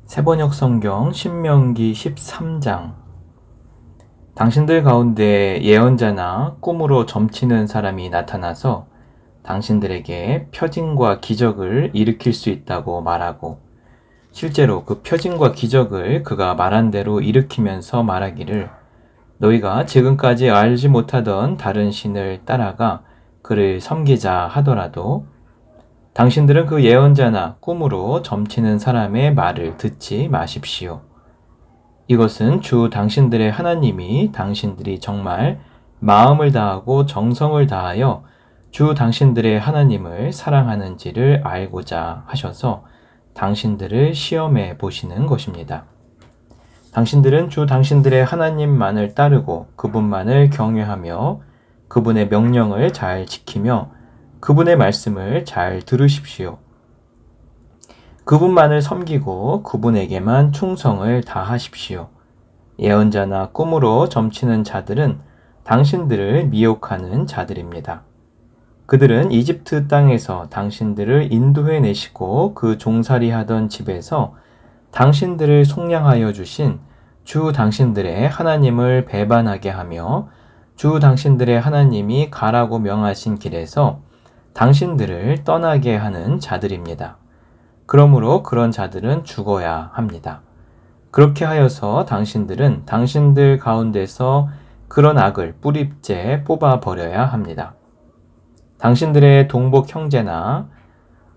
세번역 성경 신명기 13장. 당신들 가운데 예언자나 꿈으로 점치는 사람이 나타나서 당신들에게 표징과 기적을 일으킬 수 있다고 말하고, 실제로 그 표징과 기적을 그가 말한 대로 일으키면서 말하기를, 너희가 지금까지 알지 못하던 다른 신을 따라가 그를 섬기자 하더라도 당신들은 그 예언자나 꿈으로 점치는 사람의 말을 듣지 마십시오. 이것은 주 당신들의 하나님이 당신들이 정말 마음을 다하고 정성을 다하여 주 당신들의 하나님을 사랑하는지를 알고자 하셔서 당신들을 시험해 보시는 것입니다. 당신들은 주 당신들의 하나님만을 따르고 그분만을 경외하며 그분의 명령을 잘 지키며 그분의 말씀을 잘 들으십시오. 그분만을 섬기고 그분에게만 충성을 다하십시오. 예언자나 꿈으로 점치는 자들은 당신들을 미혹하는 자들입니다. 그들은 이집트 땅에서 당신들을 인도해 내시고 그 종살이 하던 집에서 당신들을 속량하여 주신 주 당신들의 하나님을 배반하게 하며 주 당신들의 하나님이 가라고 명하신 길에서 당신들을 떠나게 하는 자들입니다. 그러므로 그런 자들은 죽어야 합니다. 그렇게 하여서 당신들은 당신들 가운데서 그런 악을 뿌리째 뽑아버려야 합니다. 당신들의 동복 형제나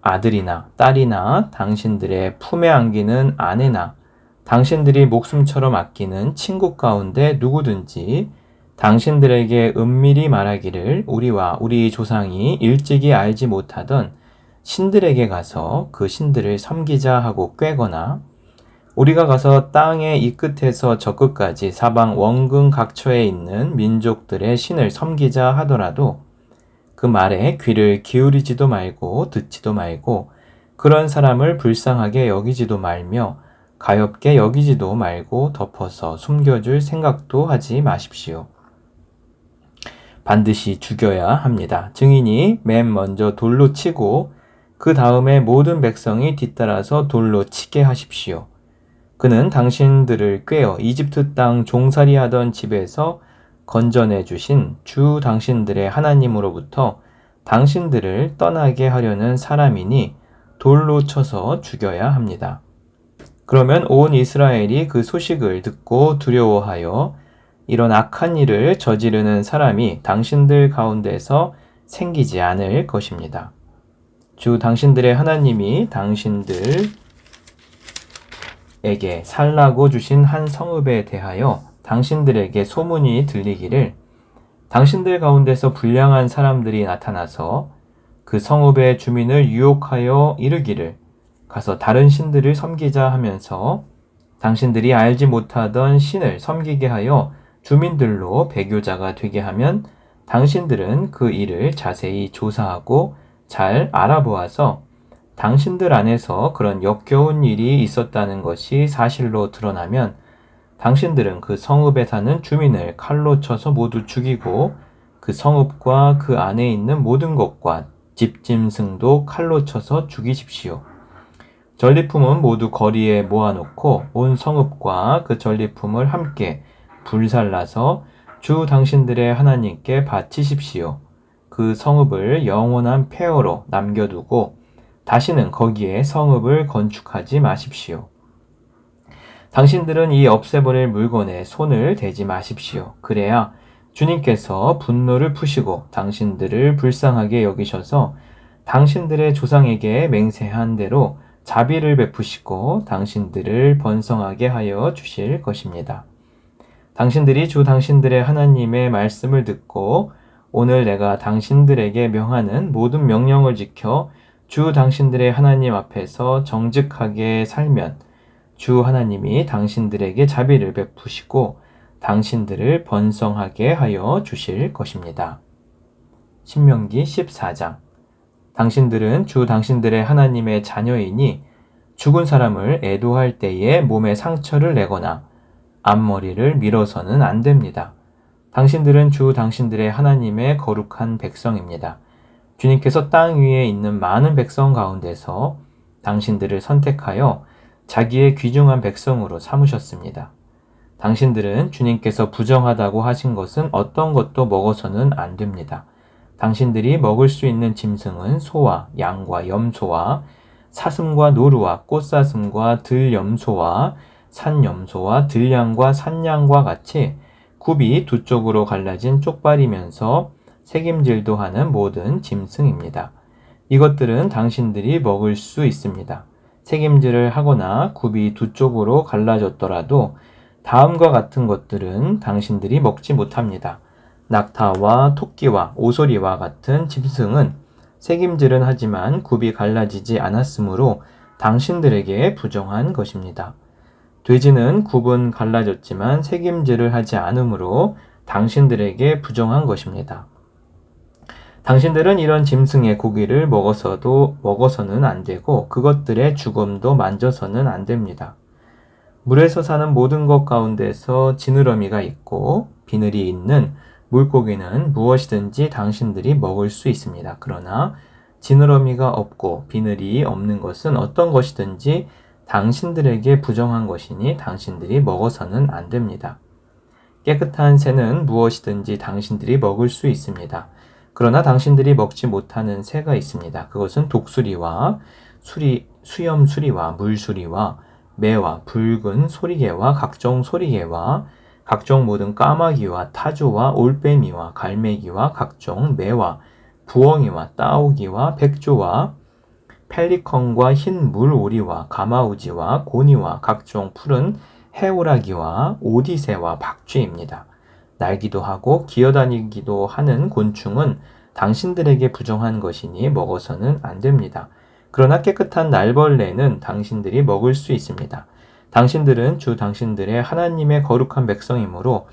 아들이나 딸이나 당신들의 품에 안기는 아내나 당신들이 목숨처럼 아끼는 친구 가운데 누구든지 당신들에게 은밀히 말하기를 우리와 우리 조상이 일찍이 알지 못하던 신들에게 가서 그 신들을 섬기자 하고 꾀거나 우리가 가서 땅의 이 끝에서 저 끝까지 사방 원근 각처에 있는 민족들의 신을 섬기자 하더라도 그 말에 귀를 기울이지도 말고 듣지도 말고 그런 사람을 불쌍하게 여기지도 말며 가엾게 여기지도 말고 덮어서 숨겨줄 생각도 하지 마십시오. 반드시 죽여야 합니다. 증인이 맨 먼저 돌로 치고 그 다음에 모든 백성이 뒤따라서 돌로 치게 하십시오. 그는 당신들을 꾀어 이집트 땅 종살이 하던 집에서 건져내 주신 주 당신들의 하나님으로부터 당신들을 떠나게 하려는 사람이니 돌로 쳐서 죽여야 합니다. 그러면 온 이스라엘이 그 소식을 듣고 두려워하여 이런 악한 일을 저지르는 사람이 당신들 가운데서 생기지 않을 것입니다. 주 당신들의 하나님이 당신들에게 살라고 주신 한 성읍에 대하여 당신들에게 소문이 들리기를 당신들 가운데서 불량한 사람들이 나타나서 그 성읍의 주민을 유혹하여 이르기를 가서 다른 신들을 섬기자 하면서 당신들이 알지 못하던 신을 섬기게 하여 주민들로 배교자가 되게 하면 당신들은 그 일을 자세히 조사하고 잘 알아보아서 당신들 안에서 그런 역겨운 일이 있었다는 것이 사실로 드러나면 당신들은 그 성읍에 사는 주민을 칼로 쳐서 모두 죽이고 그 성읍과 그 안에 있는 모든 것과 집짐승도 칼로 쳐서 죽이십시오. 전리품은 모두 거리에 모아놓고 온 성읍과 그 전리품을 함께 불살라서 주 당신들의 하나님께 바치십시오. 그 성읍을 영원한 폐허로 남겨두고 다시는 거기에 성읍을 건축하지 마십시오. 당신들은 이 없애버릴 물건에 손을 대지 마십시오. 그래야 주님께서 분노를 푸시고 당신들을 불쌍하게 여기셔서 당신들의 조상에게 맹세한 대로 자비를 베푸시고 당신들을 번성하게 하여 주실 것입니다. 당신들이 주 당신들의 하나님의 말씀을 듣고 오늘 내가 당신들에게 명하는 모든 명령을 지켜 주 당신들의 하나님 앞에서 정직하게 살면 주 하나님이 당신들에게 자비를 베푸시고 당신들을 번성하게 하여 주실 것입니다. 신명기 14장. 당신들은 주 당신들의 하나님의 자녀이니 죽은 사람을 애도할 때에 몸에 상처를 내거나 앞머리를 밀어서는 안 됩니다. 당신들은 주 당신들의 하나님의 거룩한 백성입니다. 주님께서 땅 위에 있는 많은 백성 가운데서 당신들을 선택하여 자기의 귀중한 백성으로 삼으셨습니다. 당신들은 주님께서 부정하다고 하신 것은 어떤 것도 먹어서는 안 됩니다. 당신들이 먹을 수 있는 짐승은 소와 양과 염소와 사슴과 노루와 꽃사슴과 들염소와 산염소와 들양과 산양과 같이 굽이 두 쪽으로 갈라진 쪽발이면서 새김질도 하는 모든 짐승입니다. 이것들은 당신들이 먹을 수 있습니다. 새김질을 하거나 굽이 두 쪽으로 갈라졌더라도 다음과 같은 것들은 당신들이 먹지 못합니다. 낙타와 토끼와 오소리와 같은 짐승은 새김질은 하지만 굽이 갈라지지 않았으므로 당신들에게 부정한 것입니다. 돼지는 굽은 갈라졌지만 새김질을 하지 않으므로 당신들에게 부정한 것입니다. 당신들은 이런 짐승의 고기를 먹어서는 안 되고 그것들의 주검도 만져서는 안 됩니다. 물에서 사는 모든 것 가운데서 지느러미가 있고 비늘이 있는 물고기는 무엇이든지 당신들이 먹을 수 있습니다. 그러나 지느러미가 없고 비늘이 없는 것은 어떤 것이든지 당신들에게 부정한 것이니 당신들이 먹어서는 안 됩니다. 깨끗한 새는 무엇이든지 당신들이 먹을 수 있습니다. 그러나 당신들이 먹지 못하는 새가 있습니다. 그것은 독수리와 수염수리와 물수리와 매와 붉은 소리개와 각종 소리개와 각종 모든 까마귀와 타조와 올빼미와 갈매기와 각종 매와 부엉이와 따오기와 백조와 펠리컨과 흰 물오리와 가마우지와 고니와 각종 푸른 해오라기와 오디새와 박쥐입니다. 날기도 하고 기어다니기도 하는 곤충은 당신들에게 부정한 것이니 먹어서는 안 됩니다. 그러나 깨끗한 날벌레는 당신들이 먹을 수 있습니다. 당신들은 주 당신들의 하나님의 거룩한 백성이므로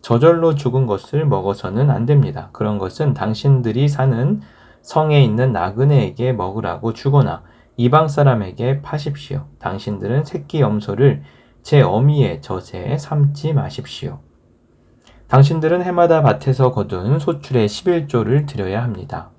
저절로 죽은 것을 먹어서는 안 됩니다. 그런 것은 당신들이 사는 성에 있는 나그네에게 먹으라고 주거나 이방 사람에게 파십시오. 당신들은 새끼 염소를 제 어미의 젖에 삼지 마십시오. 당신들은 해마다 밭에서 거둔 소출의 11조를 드려야 합니다.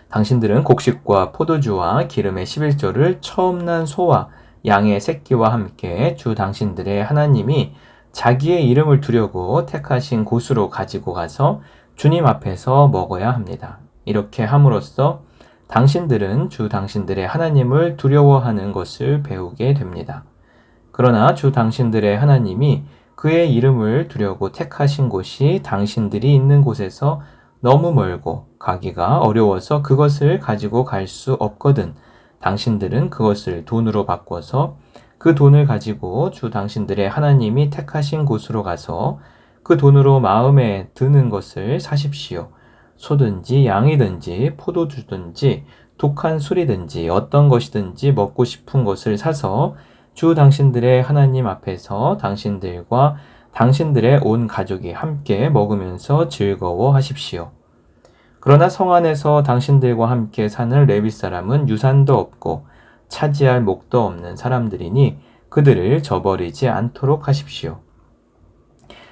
당신들은 곡식과 포도주와 기름의 11조를 처음 난 소와 양의 새끼와 함께 주 당신들의 하나님이 자기의 이름을 두려고 택하신 곳으로 가지고 가서 주님 앞에서 먹어야 합니다. 이렇게 함으로써 당신들은 주 당신들의 하나님을 두려워하는 것을 배우게 됩니다. 그러나 주 당신들의 하나님이 그의 이름을 두려고 택하신 곳이 당신들이 있는 곳에서 너무 멀고 가기가 어려워서 그것을 가지고 갈 수 없거든 당신들은 그것을 돈으로 바꿔서 그 돈을 가지고 주 당신들의 하나님이 택하신 곳으로 가서 그 돈으로 마음에 드는 것을 사십시오. 소든지 양이든지 포도주든지 독한 술이든지 어떤 것이든지 먹고 싶은 것을 사서 주 당신들의 하나님 앞에서 당신들과 당신들의 온 가족이 함께 먹으면서 즐거워하십시오. 그러나 성 안에서 당신들과 함께 사는 레위 사람은 유산도 없고 차지할 목도 없는 사람들이니 그들을 저버리지 않도록 하십시오.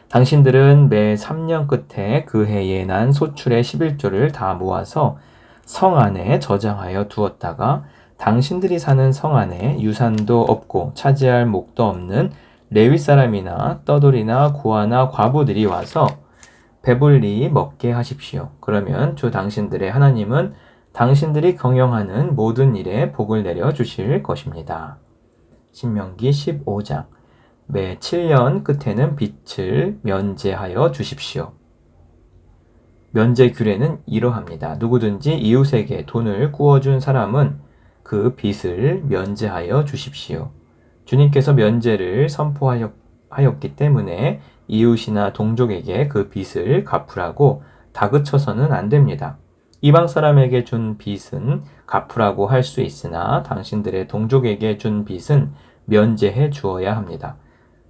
당신들은 매 3년 끝에 그 해에 난 소출의 11조를 다 모아서 성 안에 저장하여 두었다가 당신들이 사는 성 안에 유산도 없고 차지할 목도 없는 레위 사람이나 떠돌이나 고아나 과부들이 와서 배불리 먹게 하십시오. 그러면 주 당신들의 하나님은 당신들이 경영하는 모든 일에 복을 내려 주실 것입니다. 신명기 15장 매 7년 끝에는 빚을 면제하여 주십시오. 면제 규례는 이러합니다. 누구든지 이웃에게 돈을 구워준 사람은 그 빚을 면제하여 주십시오. 주님께서 면제를 선포하였기 때문에 이웃이나 동족에게 그 빚을 갚으라고 다그쳐서는 안 됩니다. 이방 사람에게 준 빚은 갚으라고 할 수 있으나 당신들의 동족에게 준 빚은 면제해 주어야 합니다.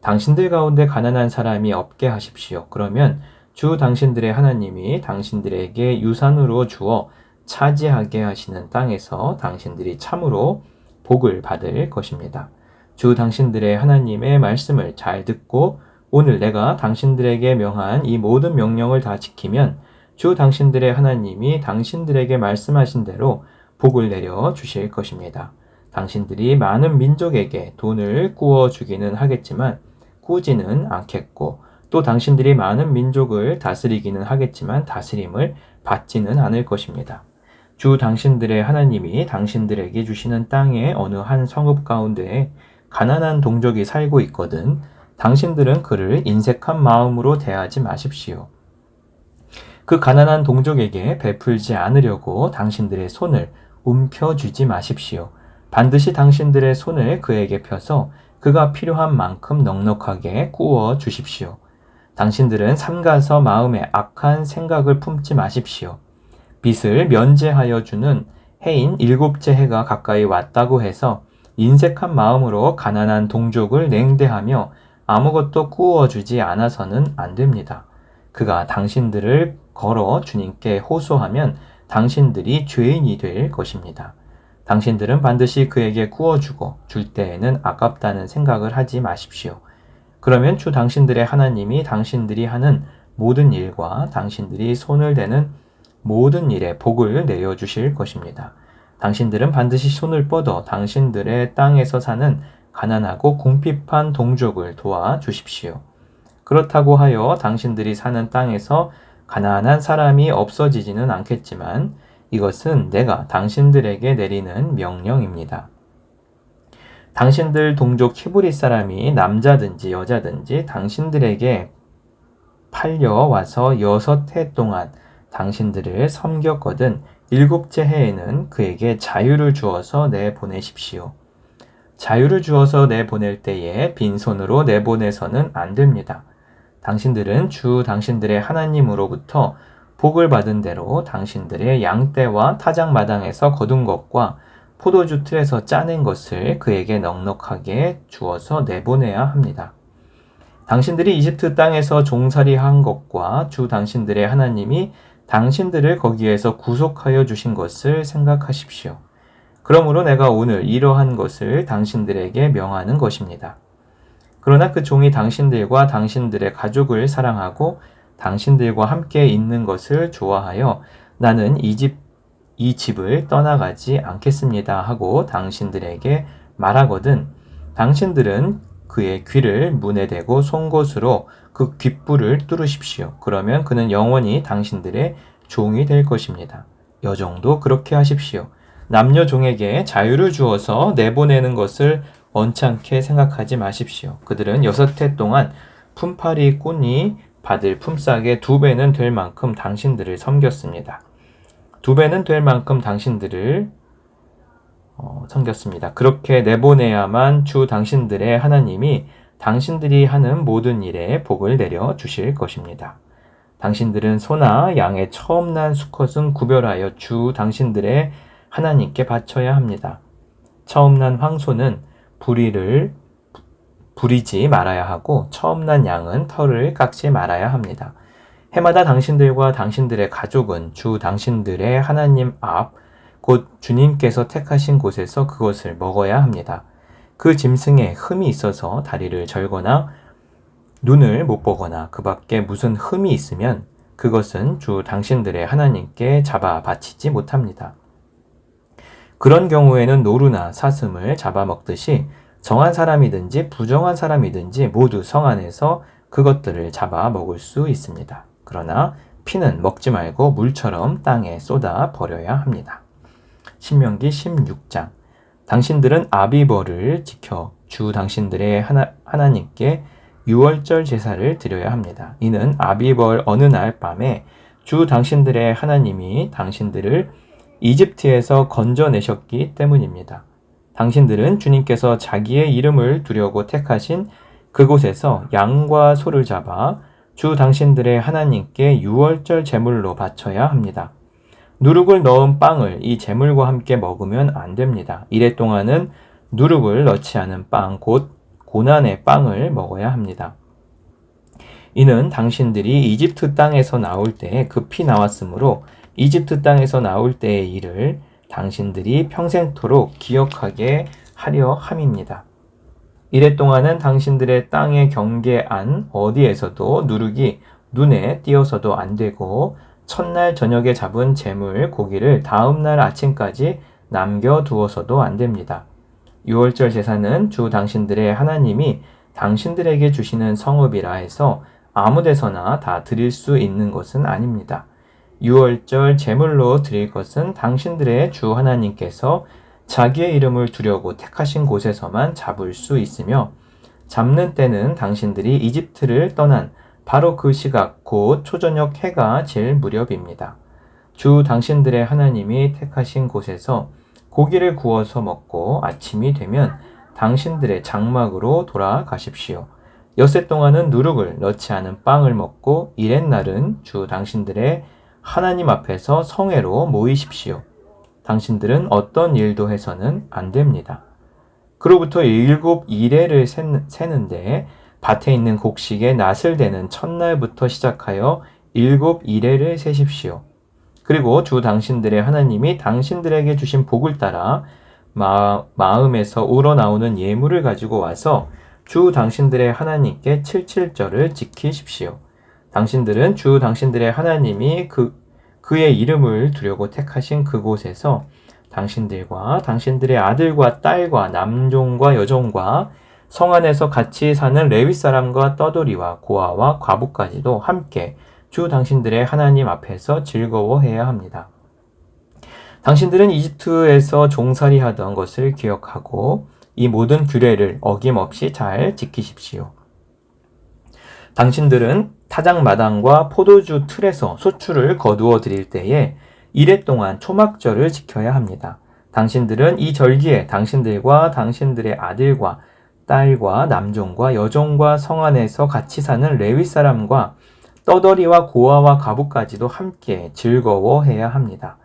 당신들 가운데 가난한 사람이 없게 하십시오. 그러면 주 당신들의 하나님이 당신들에게 유산으로 주어 차지하게 하시는 땅에서 당신들이 참으로 복을 받을 것입니다. 주 당신들의 하나님의 말씀을 잘 듣고 오늘 내가 당신들에게 명한 이 모든 명령을 다 지키면 주 당신들의 하나님이 당신들에게 말씀하신 대로 복을 내려 주실 것입니다. 당신들이 많은 민족에게 돈을 구워주기는 하겠지만 꾸지는 않겠고 또 당신들이 많은 민족을 다스리기는 하겠지만 다스림을 받지는 않을 것입니다. 주 당신들의 하나님이 당신들에게 주시는 땅의 어느 한 성읍 가운데에 가난한 동족이 살고 있거든 당신들은 그를 인색한 마음으로 대하지 마십시오. 그 가난한 동족에게 베풀지 않으려고 당신들의 손을 움켜쥐지 마십시오. 반드시 당신들의 손을 그에게 펴서 그가 필요한 만큼 넉넉하게 구워 주십시오. 당신들은 삼가서 마음에 악한 생각을 품지 마십시오. 빚을 면제하여 주는 해인 7째 해가 가까이 왔다고 해서 인색한 마음으로 가난한 동족을 냉대하며 아무것도 구워주지 않아서는 안 됩니다. 그가 당신들을 걸어 주님께 호소하면 당신들이 죄인이 될 것입니다. 당신들은 반드시 그에게 구워주고 줄 때에는 아깝다는 생각을 하지 마십시오. 그러면 주 당신들의 하나님이 당신들이 하는 모든 일과 당신들이 손을 대는 모든 일에 복을 내어주실 것입니다. 당신들은 반드시 손을 뻗어 당신들의 땅에서 사는 가난하고 궁핍한 동족을 도와주십시오. 그렇다고 하여 당신들이 사는 땅에서 가난한 사람이 없어지지는 않겠지만 이것은 내가 당신들에게 내리는 명령입니다. 당신들 동족 히브리 사람이 남자든지 여자든지 당신들에게 팔려와서 6해 동안 당신들을 섬겼거든 7째 해에는 그에게 자유를 주어서 내보내십시오. 자유를 주어서 내보낼 때에 빈손으로 내보내서는 안 됩니다. 당신들은 주 당신들의 하나님으로부터 복을 받은 대로 당신들의 양떼와 타작마당에서 거둔 것과 포도주 틀에서 짜낸 것을 그에게 넉넉하게 주어서 내보내야 합니다. 당신들이 이집트 땅에서 종살이한 것과 주 당신들의 하나님이 당신들을 거기에서 구속하여 주신 것을 생각하십시오. 그러므로 내가 오늘 이러한 것을 당신들에게 명하는 것입니다. 그러나 그 종이 당신들과 당신들의 가족을 사랑하고 당신들과 함께 있는 것을 좋아하여 나는 이 집을 떠나가지 않겠습니다 하고 당신들에게 말하거든 당신들은 그의 귀를 문에 대고 송곳으로 그 귓불을 뚫으십시오. 그러면 그는 영원히 당신들의 종이 될 것입니다. 여종도 그렇게 하십시오. 남녀 종에게 자유를 주어서 내보내는 것을 언짢게 생각하지 마십시오. 그들은 6해 동안 품팔이 꾼이 받을 품삯의 2배는 될 만큼 당신들을 섬겼습니다. 2배는 될 만큼 당신들을 섬겼습니다. 그렇게 내보내야만 주 당신들의 하나님이 당신들이 하는 모든 일에 복을 내려 주실 것입니다. 당신들은 소나 양의 처음 난 수컷은 구별하여 주 당신들의 하나님께 바쳐야 합니다. 처음 난 황소는 부리지 말아야 하고 처음 난 양은 털을 깎지 말아야 합니다. 해마다 당신들과 당신들의 가족은 주 당신들의 하나님 앞, 곧 주님께서 택하신 곳에서 그것을 먹어야 합니다. 그 짐승에 흠이 있어서 다리를 절거나 눈을 못 보거나 그 밖에 무슨 흠이 있으면 그것은 주 당신들의 하나님께 잡아 바치지 못합니다. 그런 경우에는 노루나 사슴을 잡아먹듯이 정한 사람이든지 부정한 사람이든지 모두 성 안에서 그것들을 잡아먹을 수 있습니다. 그러나 피는 먹지 말고 물처럼 땅에 쏟아 버려야 합니다. 신명기 16장 당신들은 아비벌을 지켜 주 당신들의 하나님께 유월절 제사를 드려야 합니다. 이는 아비벌 어느 날 밤에 주 당신들의 하나님이 당신들을 이집트에서 건져내셨기 때문입니다. 당신들은 주님께서 자기의 이름을 두려고 택하신 그곳에서 양과 소를 잡아 주 당신들의 하나님께 유월절 제물로 바쳐야 합니다. 누룩을 넣은 빵을 이 제물과 함께 먹으면 안 됩니다. 이래 동안은 누룩을 넣지 않은 빵, 곧 고난의 빵을 먹어야 합니다. 이는 당신들이 이집트 땅에서 나올 때에 급히 나왔으므로 이집트 땅에서 나올 때의 일을 당신들이 평생토록 기억하게 하려 함입니다. 이래 동안은 당신들의 땅의 경계 안 어디에서도 누룩이 눈에 띄어서도 안 되고 첫날 저녁에 잡은 재물 고기를 다음날 아침까지 남겨두어서도 안 됩니다. 유월절 제사는 주 당신들의 하나님이 당신들에게 주시는 성읍이라 해서 아무 데서나 다 드릴 수 있는 것은 아닙니다. 유월절 제물로 드릴 것은 당신들의 주 하나님께서 자기의 이름을 두려고 택하신 곳에서만 잡을 수 있으며, 잡는 때는 당신들이 이집트를 떠난 바로 그 시각 곧 초저녁 해가 질 무렵입니다. 주 당신들의 하나님이 택하신 곳에서 고기를 구워서 먹고 아침이 되면 당신들의 장막으로 돌아가십시오. 엿새 동안은 누룩을 넣지 않은 빵을 먹고 이렛날은 주 당신들의 하나님 앞에서 성회로 모이십시오. 당신들은 어떤 일도 해서는 안 됩니다. 그로부터 7일을 세는데 밭에 있는 곡식의 낫을 대는 첫날부터 시작하여 7일을 세십시오. 그리고 주 당신들의 하나님이 당신들에게 주신 복을 따라 마음에서 우러나오는 예물을 가지고 와서 주 당신들의 하나님께 칠칠절을 지키십시오. 당신들은 주 당신들의 하나님이 그의 이름을 두려고 택하신 그곳에서 당신들과 당신들의 아들과 딸과 남종과 여종과 성 안에서 같이 사는 레위 사람과 떠돌이와 고아와 과부까지도 함께 주 당신들의 하나님 앞에서 즐거워해야 합니다. 당신들은 이집트에서 종살이 하던 것을 기억하고 이 모든 규례를 어김없이 잘 지키십시오. 당신들은 타작마당과 포도주 틀에서 소출을 거두어 드릴 때에 이래 동안 초막절을 지켜야 합니다. 당신들은 이 절기에 당신들과 당신들의 아들과 딸과 남종과 여종과 성 안에서 같이 사는 레위 사람과 떠돌이와 고아와 과부까지도 함께 즐거워해야 합니다.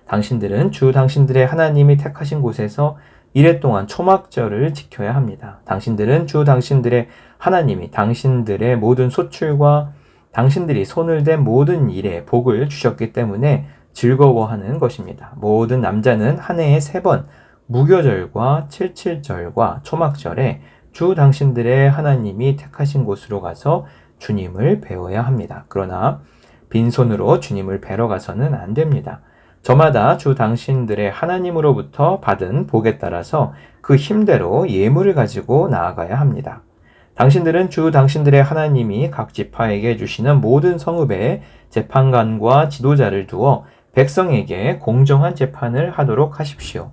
당신들은 주 당신들의 하나님이 택하신 곳에서 이래 동안 초막절을 지켜야 합니다. 당신들은 주 당신들의 하나님이 당신들의 모든 소출과 당신들이 손을 댄 모든 일에 복을 주셨기 때문에 즐거워하는 것입니다. 모든 남자는 한 해에 3번 무교절과 칠칠절과 초막절에 주 당신들의 하나님이 택하신 곳으로 가서 주님을 배워야 합니다. 그러나 빈손으로 주님을 뵈러 가서는 안 됩니다. 저마다 주 당신들의 하나님으로부터 받은 복에 따라서 그 힘대로 예물을 가지고 나아가야 합니다. 당신들은 주 당신들의 하나님이 각 지파에게 주시는 모든 성읍에 재판관과 지도자를 두어 백성에게 공정한 재판을 하도록 하십시오.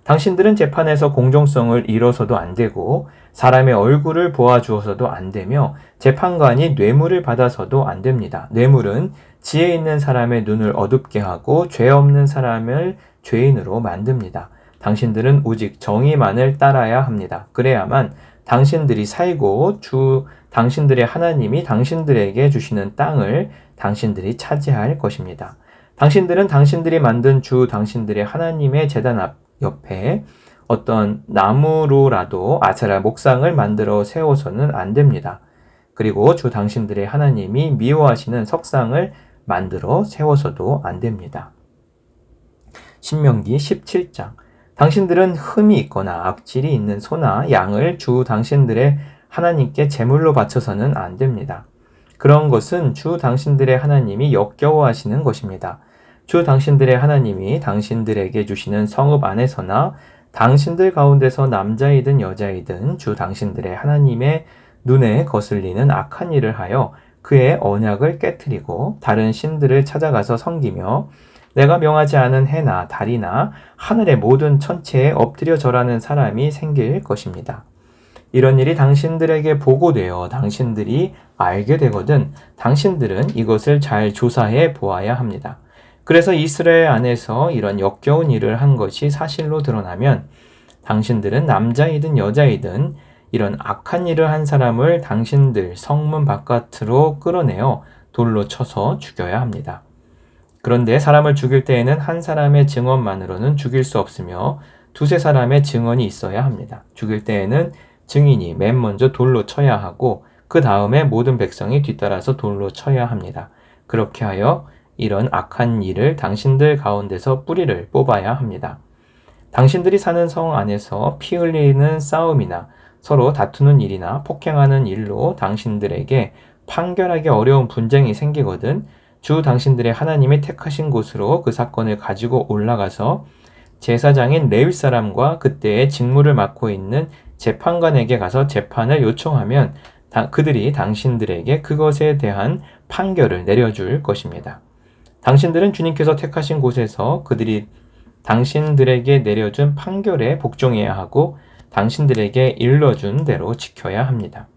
당신들은 재판에서 공정성을 잃어서도 안 되고 사람의 얼굴을 보아주어서도 안 되며 재판관이 뇌물을 받아서도 안 됩니다. 뇌물은 지혜 있는 사람의 눈을 어둡게 하고 죄 없는 사람을 죄인으로 만듭니다. 당신들은 오직 정의만을 따라야 합니다. 그래야만 당신들이 살고 주 당신들의 하나님이 당신들에게 주시는 땅을 당신들이 차지할 것입니다. 당신들은 당신들이 만든 주 당신들의 하나님의 제단 옆에 어떤 나무로라도 아세라 목상을 만들어 세워서는 안 됩니다. 그리고 주 당신들의 하나님이 미워하시는 석상을 만들어 세워서도 안 됩니다. 신명기 17장. 당신들은 흠이 있거나 악질이 있는 소나 양을 주 당신들의 하나님께 제물로 바쳐서는 안 됩니다. 그런 것은 주 당신들의 하나님이 역겨워하시는 것입니다. 주 당신들의 하나님이 당신들에게 주시는 성읍 안에서나 당신들 가운데서 남자이든 여자이든 주 당신들의 하나님의 눈에 거슬리는 악한 일을 하여 그의 언약을 깨트리고 다른 신들을 찾아가서 섬기며 내가 명하지 않은 해나 달이나 하늘의 모든 천체에 엎드려 절하는 사람이 생길 것입니다. 이런 일이 당신들에게 보고되어 당신들이 알게 되거든 당신들은 이것을 잘 조사해 보아야 합니다. 그래서 이스라엘 안에서 이런 역겨운 일을 한 것이 사실로 드러나면 당신들은 남자이든 여자이든 이런 악한 일을 한 사람을 당신들 성문 바깥으로 끌어내어 돌로 쳐서 죽여야 합니다. 그런데 사람을 죽일 때에는 한 사람의 증언만으로는 죽일 수 없으며 2-3사람의 증언이 있어야 합니다. 죽일 때에는 증인이 맨 먼저 돌로 쳐야 하고 그 다음에 모든 백성이 뒤따라서 돌로 쳐야 합니다. 그렇게 하여 이런 악한 일을 당신들 가운데서 뿌리를 뽑아야 합니다. 당신들이 사는 성 안에서 피 흘리는 싸움이나 서로 다투는 일이나 폭행하는 일로 당신들에게 판결하기 어려운 분쟁이 생기거든 주 당신들의 하나님이 택하신 곳으로 그 사건을 가지고 올라가서 제사장인 레위 사람과 그때의 직무를 맡고 있는 재판관에게 가서 재판을 요청하면 그들이 당신들에게 그것에 대한 판결을 내려줄 것입니다. 당신들은 주님께서 택하신 곳에서 그들이 당신들에게 내려준 판결에 복종해야 하고 당신들에게 일러준 대로 지켜야 합니다.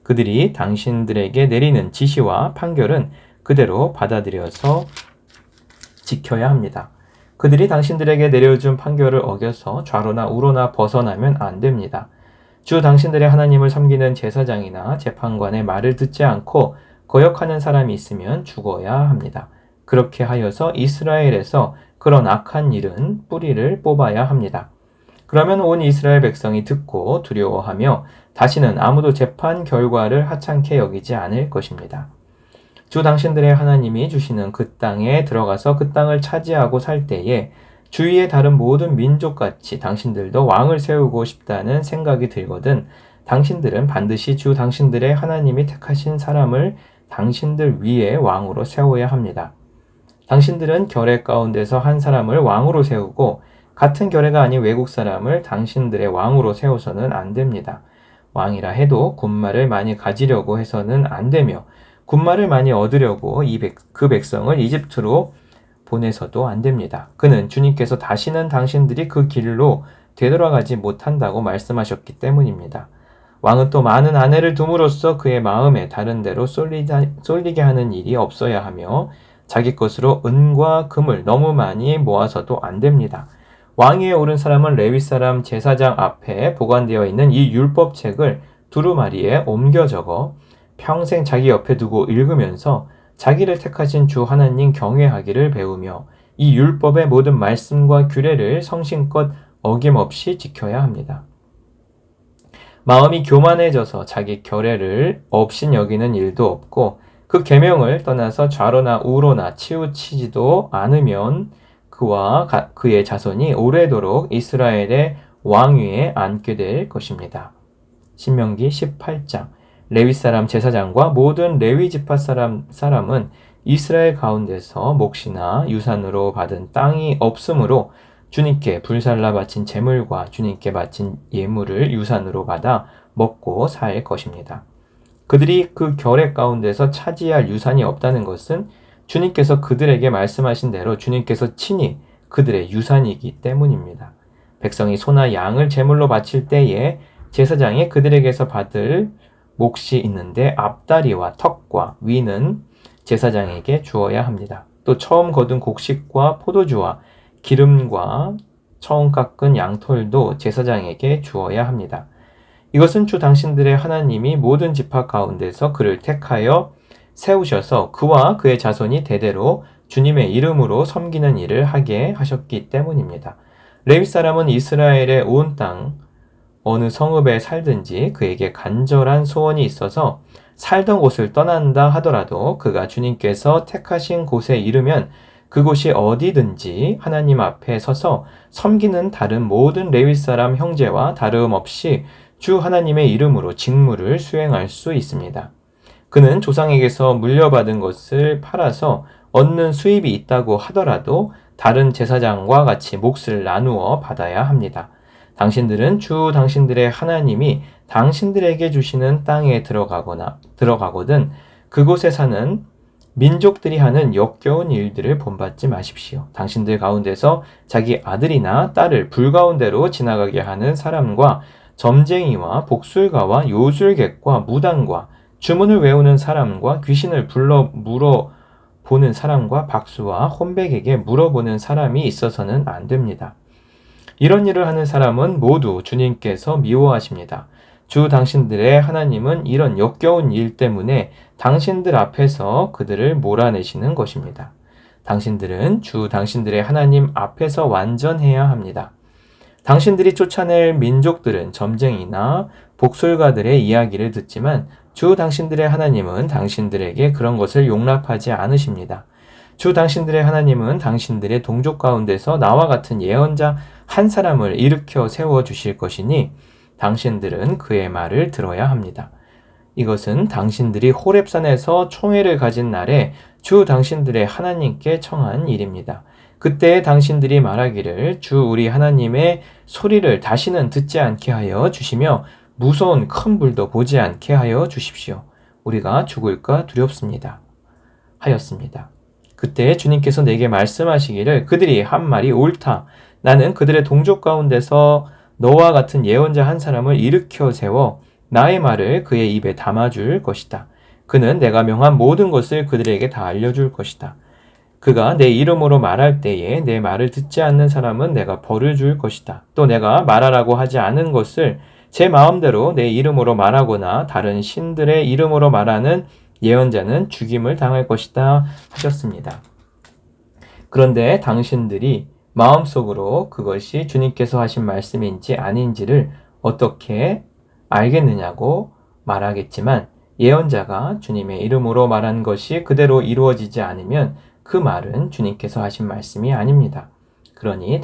그들이 당신들에게 내리는 지시와 판결은 그대로 받아들여서 지켜야 합니다. 그들이 당신들에게 내려준 판결을 어겨서 좌로나 우로나 벗어나면 안 됩니다. 주 당신들의 하나님을 섬기는 제사장이나 재판관의 말을 듣지 않고 거역하는 사람이 있으면 죽어야 합니다. 그렇게 하여서 이스라엘에서 그런 악한 일은 뿌리를 뽑아야 합니다. 그러면 온 이스라엘 백성이 듣고 두려워하며 다시는 아무도 재판 결과를 하찮게 여기지 않을 것입니다. 주 당신들의 하나님이 주시는 그 땅에 들어가서 그 땅을 차지하고 살 때에 주위의 다른 모든 민족같이 당신들도 왕을 세우고 싶다는 생각이 들거든 당신들은 반드시 주 당신들의 하나님이 택하신 사람을 당신들 위에 왕으로 세워야 합니다. 당신들은 결례 가운데서 한 사람을 왕으로 세우고 같은 결례가 아닌 외국 사람을 당신들의 왕으로 세워서는 안 됩니다. 왕이라 해도 군말을 많이 가지려고 해서는 안 되며 군말을 많이 얻으려고 그 백성을 이집트로 보내서도 안 됩니다. 그는 주님께서 다시는 당신들이 그 길로 되돌아가지 못한다고 말씀하셨기 때문입니다. 왕은 또 많은 아내를 둠으로써 그의 마음에 다른 데로 쏠리게 하는 일이 없어야 하며 자기 것으로 은과 금을 너무 많이 모아서도 안 됩니다. 왕위에 오른 사람은 레위 사람 제사장 앞에 보관되어 있는 이 율법책을 두루마리에 옮겨 적어 평생 자기 옆에 두고 읽으면서 자기를 택하신 주 하나님 경외하기를 배우며 이 율법의 모든 말씀과 규례를 성심껏 어김없이 지켜야 합니다. 마음이 교만해져서 자기 결례를 없인 여기는 일도 없고 그 계명을 떠나서 좌로나 우로나 치우치지도 않으면 그와 그의 자손이 오래도록 이스라엘의 왕위에 앉게 될 것입니다. 신명기 18장 레위 사람 제사장과 모든 레위 지파 사람은 이스라엘 가운데서 몫이나 유산으로 받은 땅이 없으므로 주님께 불살라 바친 제물과 주님께 바친 예물을 유산으로 받아 먹고 살 것입니다. 그들이 그 결례 가운데서 차지할 유산이 없다는 것은 주님께서 그들에게 말씀하신 대로 주님께서 친히 그들의 유산이기 때문입니다. 백성이 소나 양을 제물로 바칠 때에 제사장이 그들에게서 받을 몫이 있는데 앞다리와 턱과 위는 제사장에게 주어야 합니다. 또 처음 거둔 곡식과 포도주와 기름과 처음 깎은 양털도 제사장에게 주어야 합니다. 이것은 주 당신들의 하나님이 모든 지파 가운데서 그를 택하여 세우셔서 그와 그의 자손이 대대로 주님의 이름으로 섬기는 일을 하게 하셨기 때문입니다. 레위 사람은 이스라엘의 온 땅 어느 성읍에 살든지 그에게 간절한 소원이 있어서 살던 곳을 떠난다 하더라도 그가 주님께서 택하신 곳에 이르면 그곳이 어디든지 하나님 앞에 서서 섬기는 다른 모든 레위 사람 형제와 다름없이 주 하나님의 이름으로 직무를 수행할 수 있습니다. 그는 조상에게서 물려받은 것을 팔아서 얻는 수입이 있다고 하더라도 다른 제사장과 같이 몫을 나누어 받아야 합니다. 당신들은 주 당신들의 하나님이 당신들에게 주시는 땅에 들어가거든 그곳에 사는 민족들이 하는 역겨운 일들을 본받지 마십시오. 당신들 가운데서 자기 아들이나 딸을 불 가운데로 지나가게 하는 사람과 점쟁이와 복술가와 요술객과 무당과 주문을 외우는 사람과 귀신을 불러 물어보는 사람과 박수와 혼백에게 물어보는 사람이 있어서는 안 됩니다. 이런 일을 하는 사람은 모두 주님께서 미워하십니다. 주 당신들의 하나님은 이런 역겨운 일 때문에 당신들 앞에서 그들을 몰아내시는 것입니다. 당신들은 주 당신들의 하나님 앞에서 완전해야 합니다. 당신들이 쫓아낼 민족들은 점쟁이나 복술가들의 이야기를 듣지만 주 당신들의 하나님은 당신들에게 그런 것을 용납하지 않으십니다. 주 당신들의 하나님은 당신들의 동족 가운데서 나와 같은 예언자 한 사람을 일으켜 세워주실 것이니 당신들은 그의 말을 들어야 합니다. 이것은 당신들이 호렙산에서 총회를 가진 날에 주 당신들의 하나님께 청한 일입니다. 그때 당신들이 말하기를 주 우리 하나님의 소리를 다시는 듣지 않게 하여 주시며 무서운 큰 불도 보지 않게 하여 주십시오. 우리가 죽을까 두렵습니다. 하였습니다. 그때 주님께서 내게 말씀하시기를 그들이 한 말이 옳다. 나는 그들의 동족 가운데서 너와 같은 예언자 한 사람을 일으켜 세워 나의 말을 그의 입에 담아줄 것이다. 그는 내가 명한 모든 것을 그들에게 다 알려줄 것이다. 그가 내 이름으로 말할 때에 내 말을 듣지 않는 사람은 내가 벌을 줄 것이다. 또 내가 말하라고 하지 않은 것을 제 마음대로 내 이름으로 말하거나 다른 신들의 이름으로 말하는 예언자는 죽임을 당할 것이다 하셨습니다. 그런데 당신들이 마음속으로 그것이 주님께서 하신 말씀인지 아닌지를 어떻게 알겠느냐고 말하겠지만 예언자가 주님의 이름으로 말한 것이 그대로 이루어지지 않으면 그 말은 주님께서 하신 말씀이 아닙니다. 그러니